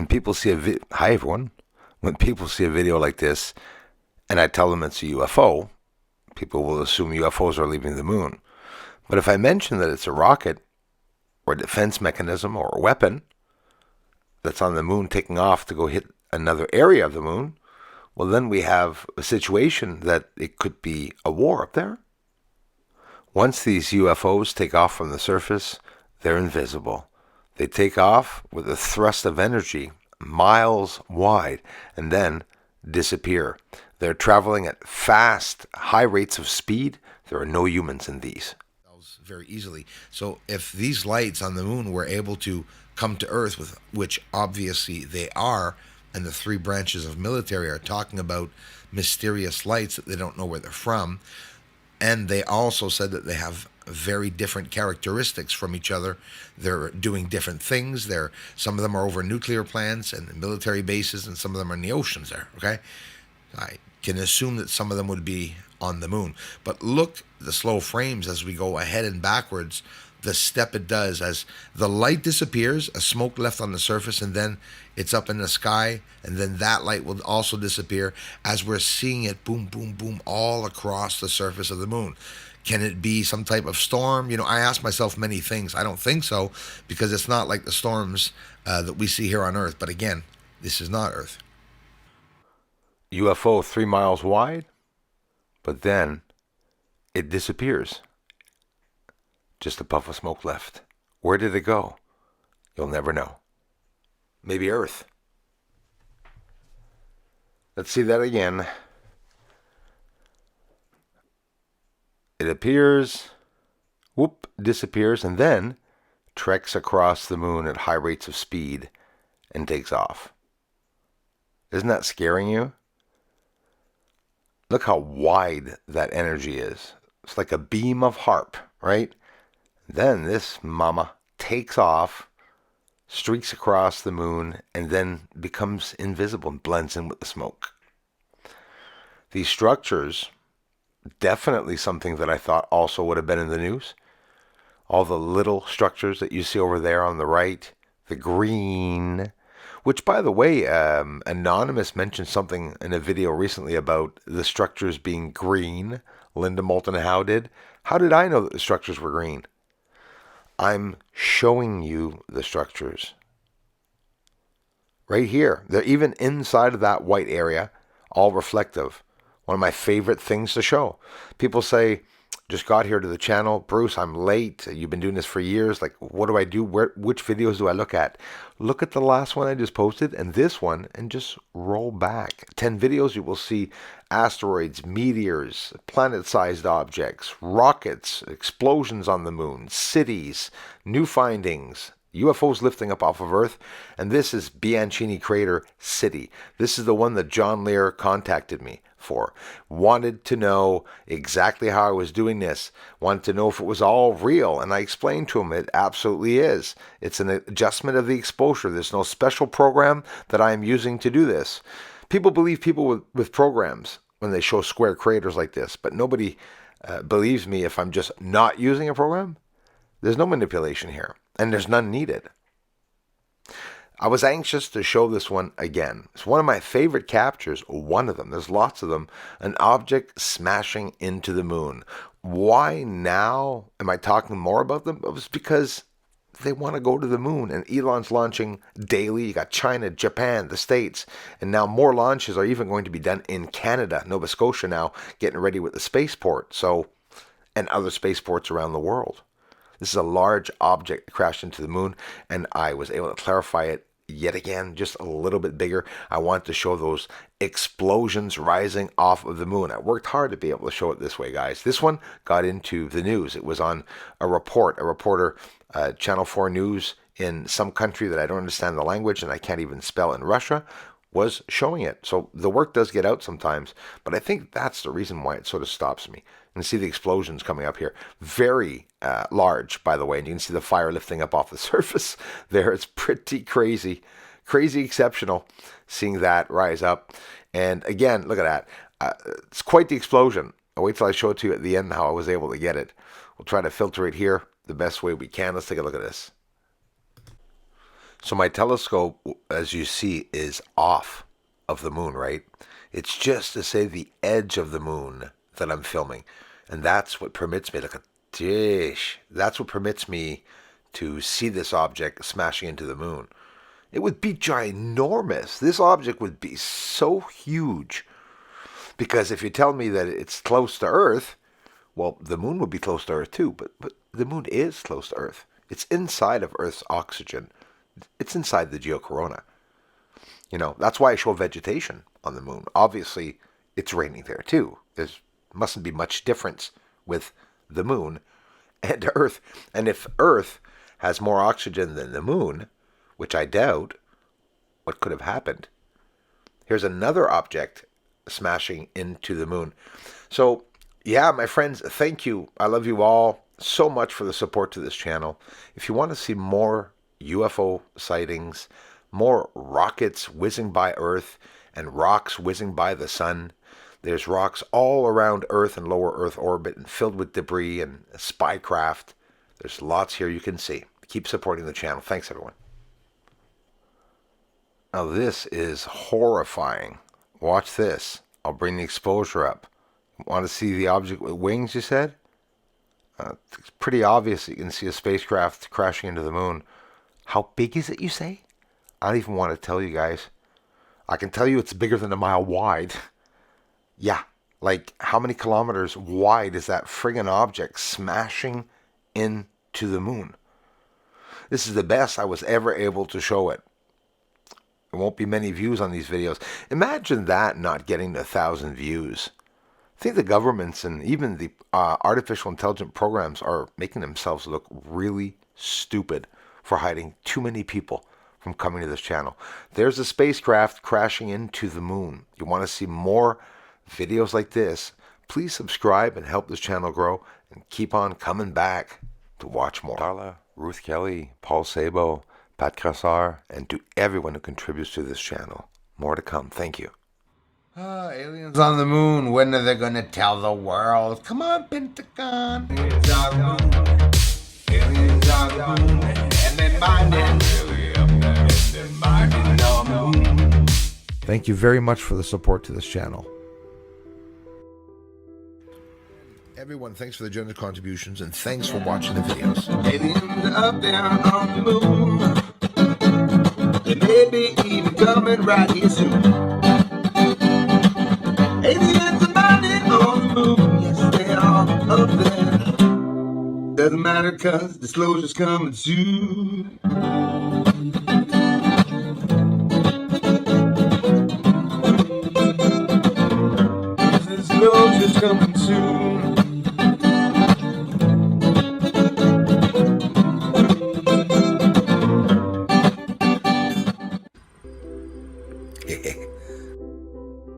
when people see hi everyone, when people see a video like this, and I tell them it's a UFO, people will assume UFOs are leaving the moon. But if I mention that it's a rocket, or a defense mechanism, or a weapon that's on the moon taking off to go hit another area of the moon, well, then we have a situation that it could be a war up there. Once these UFOs take off from the surface, they're invisible. They take off with a thrust of energy miles wide and then disappear. They're traveling at fast, high rates of speed. There are no humans in these. Very easily. So if these lights on the moon were able to come to Earth, with which obviously they are, and the three branches of military are talking about mysterious lights that they don't know where they're from, and they also said that they have very different characteristics from each other. They're doing different things. Some of them are over nuclear plants and military bases, and some of them are in the oceans there, okay? I can assume that some of them would be on the moon. But look, the slow frames as we go ahead and backwards, the step it does as the light disappears, a smoke left on the surface, and then it's up in the sky, and then that light will also disappear as we're seeing it boom, boom, boom all across the surface of the moon. Can it be some type of storm? You know, I ask myself many things. I don't think so, because it's not like the storms that we see here on Earth. But again, this is not Earth. UFO 3 miles wide, but then it disappears. Just a puff of smoke left. Where did it go? You'll never know. Maybe Earth. Let's see that again. It appears, whoop, disappears, and then treks across the moon at high rates of speed and takes off. Isn't that scaring you? Look how wide that energy is. It's like a beam of harp, right? Then this mama takes off, streaks across the moon, and then becomes invisible and blends in with the smoke. These structures, definitely something that I thought also would have been in the news. All the little structures that you see over there on the right, the green, which, by the way, Anonymous mentioned something in a video recently about the structures being green. Linda Moulton Howe did. How did I know that the structures were green? I'm showing you the structures. Right here. They're even inside of that white area, all reflective. One of my favorite things to show. People say, just got here to the channel. Bruce, I'm late. You've been doing this for years. Like, what do I do? Which videos do I look at? Look at the last one I just posted and this one and just roll back. 10 videos, you will see asteroids, meteors, planet-sized objects, rockets, explosions on the moon, cities, new findings, UFOs lifting up off of Earth, and this is Bianchini Crater City. This is the one that John Lear contacted me for. Wanted to know exactly how I was doing this. Wanted to know if it was all real, and I explained to him it absolutely is. It's an adjustment of the exposure. There's no special program that I am using to do this. People believe people with programs when they show square craters like this, but nobody believes me if I'm just not using a program. There's no manipulation here, and there's none needed. I was anxious to show this one again. It's one of my favorite captures, one of them. There's lots of them. An object smashing into the moon. Why now am I talking more about them? It was because they want to go to the moon, and Elon's launching daily. You got China, Japan, the States, and now more launches are even going to be done in Canada, Nova Scotia now, getting ready with the spaceport, and other spaceports around the world. This is a large object that crashed into the moon, and I was able to clarify it yet again, just a little bit bigger. I wanted to show those explosions rising off of the moon. I worked hard to be able to show it this way, guys. This one got into the news. It was on a reporter, Channel 4 News in some country that I don't understand the language and I can't even spell in Russia, was showing it. So the work does get out sometimes, but I think that's the reason why it sort of stops me. And see the explosions coming up here. Very large, by the way. And you can see the fire lifting up off the surface there. It's pretty crazy. Crazy exceptional seeing that rise up. And again, look at that. It's quite the explosion. I'll wait till I show it to you at the end how I was able to get it. We'll try to filter it here the best way we can. Let's take a look at this. So my telescope, as you see, is off of the moon, right? It's just to say the edge of the moon that I'm filming. And that's what permits me, look at dish. That's what permits me to see this object smashing into the moon. It would be ginormous. This object would be so huge. Because if you tell me that it's close to Earth, well, the moon would be close to Earth too. But the moon is close to Earth. It's inside of Earth's oxygen. It's inside the geocorona. You know, that's why I show vegetation on the moon. Obviously, it's raining there too. There mustn't be much difference with the moon and Earth. And if Earth has more oxygen than the moon, which I doubt, what could have happened? Here's another object smashing into the moon. So, yeah, my friends, thank you. I love you all so much for the support to this channel. If you want to see more UFO sightings, more rockets whizzing by Earth and rocks whizzing by the sun, there's rocks all around Earth and lower Earth orbit and filled with debris and spycraft. There's lots here you can see. Keep supporting the channel. Thanks, everyone. Now, this is horrifying. Watch this. I'll bring the exposure up. Want to see the object with wings, you said? It's pretty obvious that you can see a spacecraft crashing into the moon. How big is it, you say? I don't even want to tell you guys. I can tell you it's bigger than a mile wide. Yeah, like how many kilometers wide is that friggin' object smashing into the moon? This is the best I was ever able to show it. There won't be many views on these videos. Imagine that not getting 1,000 views. I think the governments and even the artificial intelligence programs are making themselves look really stupid for hiding too many people from coming to this channel. There's a spacecraft crashing into the moon. You want to see more videos like this? Please subscribe and help this channel grow, and keep on coming back to watch more. Darla, Ruth Kelly, Paul Sabo, Pat Crassar, and to everyone who contributes to this channel. More to come. Thank you. Aliens on the moon. When are they gonna tell the world? Come on, Pentagon. Aliens on the moon. Aliens on the moon. And they're mining. They're mining on the moon. Thank you very much for the support to this channel. Everyone, thanks for the generous contributions, and thanks for watching the videos. Aliens up there on the moon. They may be even coming right here soon. Aliens are mining on the moon. Yes, they are up there. Doesn't matter, cause disclosure's coming soon.